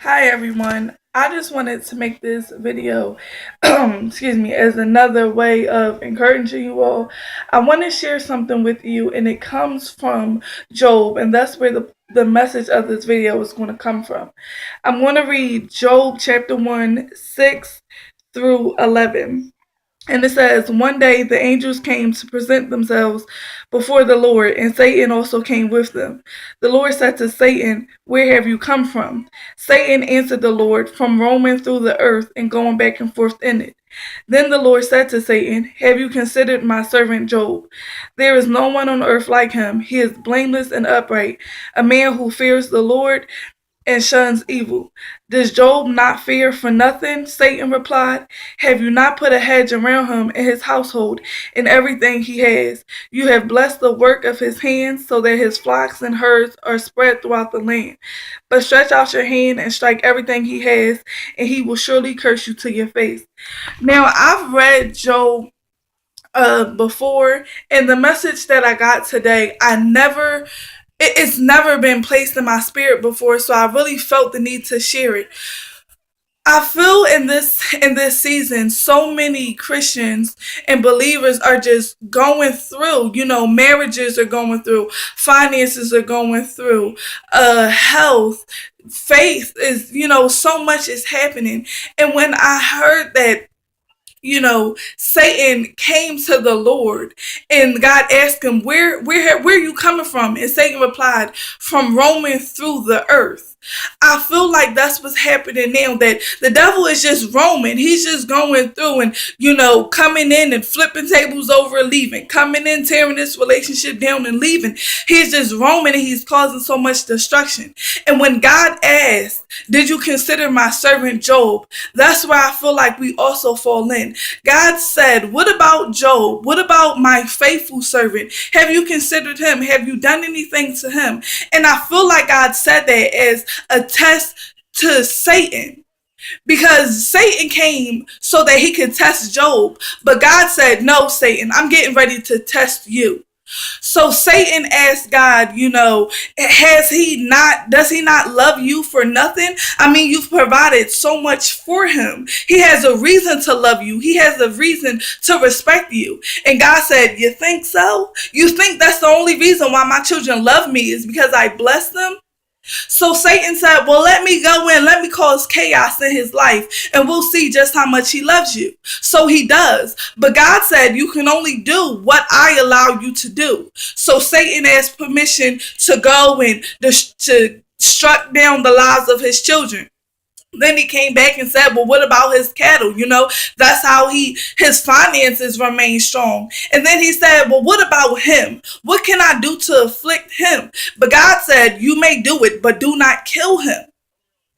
Hi everyone. I just wanted to make this video, excuse me, as another way of encouraging you all. I want to share something with you, and it comes from Job, and that's where the message of this video is going to come from. I'm going to read Job chapter 1, 6 through 11. And it says, one day the angels came to present themselves before the Lord, and Satan also came with them. The Lord said to Satan, where have you come from? Satan answered the Lord, from roaming through the earth and going back and forth in it. Then the Lord said to Satan, have you considered my servant Job? There is no one on earth like him. He is blameless and upright, a man who fears the Lord and shuns evil. Does Job not fear for nothing? Satan replied. Have you not put a hedge around him and his household and everything he has? You have blessed the work of his hands so that his flocks and herds are spread throughout the land. But stretch out your hand and strike everything he has, and he will surely curse you to your face. Now, I've read Job before, and the message that I got today, it's never been placed in my spirit before, so I really felt the need to share it. I feel in this season, so many Christians and believers are just going through. Marriages are going through, finances are going through, health, faith is, so much is happening. And when I heard that, Satan came to the Lord and God asked him, where are you coming from? And Satan replied, from roaming through the earth. I feel like that's what's happening now, that the devil is just roaming. He's just going through and, coming in and flipping tables over and leaving, coming in, tearing this relationship down and leaving. He's just roaming and he's causing so much destruction. And when God asked, did you consider my servant Job? That's where I feel like we also fall in. God said, what about Job? What about my faithful servant? Have you considered him? Have you done anything to him? And I feel like God said that as a test to Satan, because Satan came so that he could test Job. But God said, no, Satan, I'm getting ready to test you. So Satan asked God, does he not love you for nothing? I mean, you've provided so much for him. He has a reason to love you. He has a reason to respect you. And God said, you think so? You think that's the only reason why my children love me is because I bless them? So Satan said, well, let me go in, let me cause chaos in his life, and we'll see just how much he loves you. So he does. But God said, you can only do what I allow you to do. So Satan asked permission to go and to struck down the lives of his children. Then he came back and said, well, what about his cattle? That's how his finances remain strong. And then he said, well, what about him? What can I do to afflict him? But God said, you may do it, but do not kill him.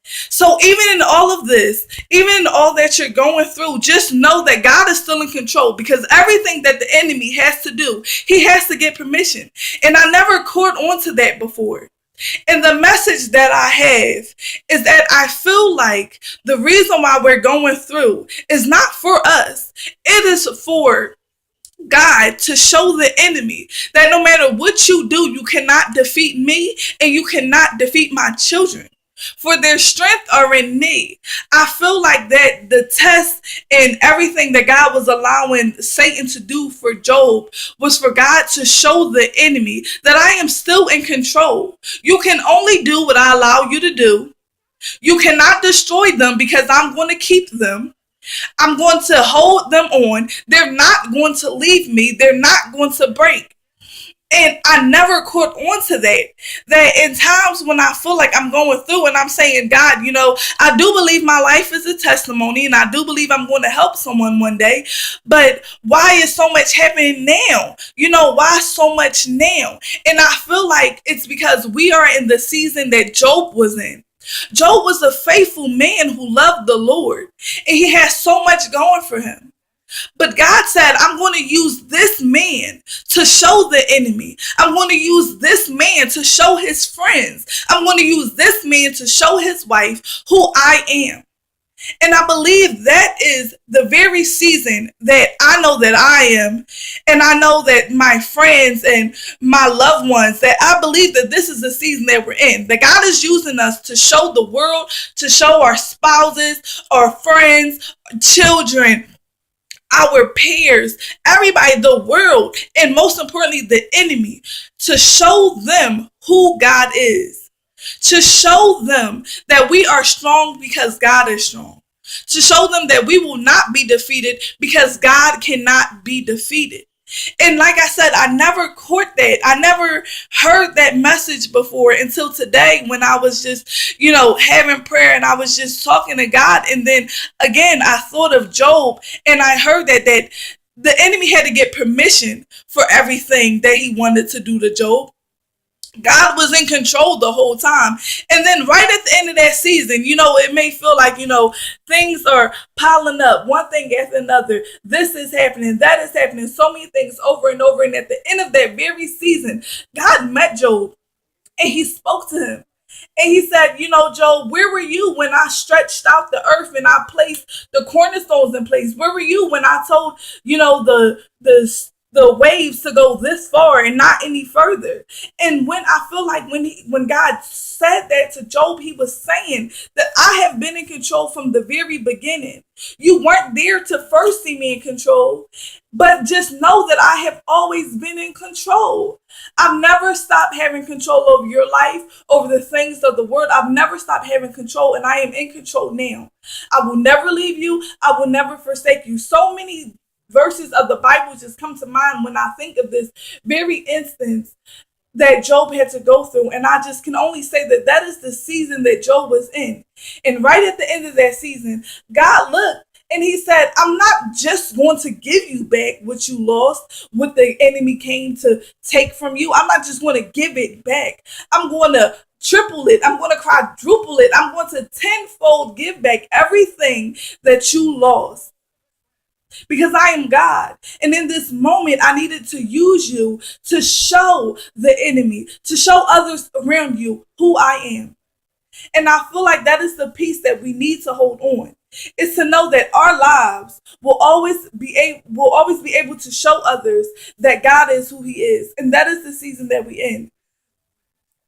So even in all of this, even in all that you're going through, just know that God is still in control, because everything that the enemy has to do, he has to get permission. And I never caught on to that before. And the message that I have is that I feel like the reason why we're going through is not for us. It is for God to show the enemy that no matter what you do, you cannot defeat me and you cannot defeat my children. For their strength are in me. I feel like that the test and everything that God was allowing Satan to do for Job was for God to show the enemy that I am still in control. You can only do what I allow you to do. You cannot destroy them because I'm going to keep them. I'm going to hold them on. They're not going to leave me. They're not going to break. And I never caught on to that in times when I feel like I'm going through and I'm saying, God, I do believe my life is a testimony and I do believe I'm going to help someone one day. But why is so much happening now? Why so much now? And I feel like it's because we are in the season that Job was in. Job was a faithful man who loved the Lord, and he has so much going for him. But God said, I'm going to use this man to show the enemy. I'm going to use this man to show his friends. I'm going to use this man to show his wife who I am. And I believe that is the very season that I know that I am. And I know that my friends and my loved ones, that I believe that this is the season that we're in. That God is using us to show the world, to show our spouses, our friends, children, our peers, everybody, the world, and most importantly, the enemy, to show them who God is, to show them that we are strong because God is strong, to show them that we will not be defeated because God cannot be defeated. And like I said, I never caught that. I never heard that message before until today when I was just, having prayer and I was just talking to God. And then again, I thought of Job and I heard that the enemy had to get permission for everything that he wanted to do to Job. God was in control the whole time. And then right at the end of that season, it may feel like, things are piling up, one thing after another. This is happening, that is happening, so many things over and over. And at the end of that very season, God met Job and he spoke to him. And he said, Job, where were you when I stretched out the earth and I placed the cornerstones in place? Where were you when I told, the waves to go this far and not any further? And when I feel like when God said that to Job, he was saying that I have been in control from the very beginning. You weren't there to first see me in control, but just know that I have always been in control. I've never stopped having control over your life, over the things of the world. I've never stopped having control, and I am in control now. I will never leave you. I will never forsake you. So many verses of the Bible just come to mind when I think of this very instance that Job had to go through. And I just can only say that that is the season that Job was in. And right at the end of that season, God looked and he said, I'm not just going to give you back what you lost, what the enemy came to take from you. I'm not just going to give it back. I'm going to triple it. I'm going to quadruple it. I'm going to tenfold give back everything that you lost. Because I am God. And in this moment, I needed to use you to show the enemy, to show others around you who I am. And I feel like that is the piece that we need to hold on. It's to know that our lives will always be able to show others that God is who he is. And that is the season that we in.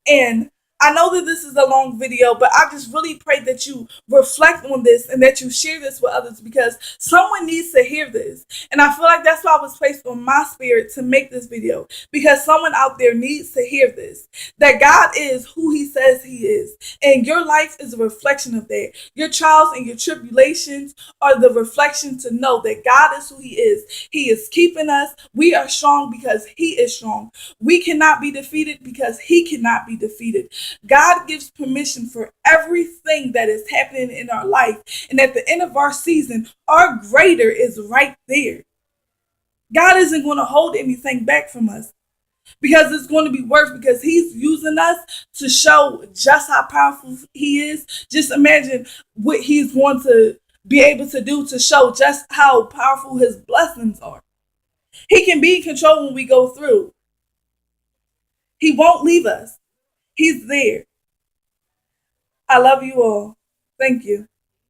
And I know that this is a long video, but I just really pray that you reflect on this and that you share this with others because someone needs to hear this. And I feel like that's why I was placed on my spirit to make this video, because someone out there needs to hear this, that God is who he says he is. And your life is a reflection of that. Your trials and your tribulations are the reflection to know that God is who he is. He is keeping us. We are strong because he is strong. We cannot be defeated because he cannot be defeated. God gives permission for everything that is happening in our life. And at the end of our season, our greater is right there. God isn't going to hold anything back from us because it's going to be worse, because he's using us to show just how powerful he is. Just imagine what he's going to be able to do to show just how powerful his blessings are. He can be in control when we go through. He won't leave us. He's there. I love you all. Thank you.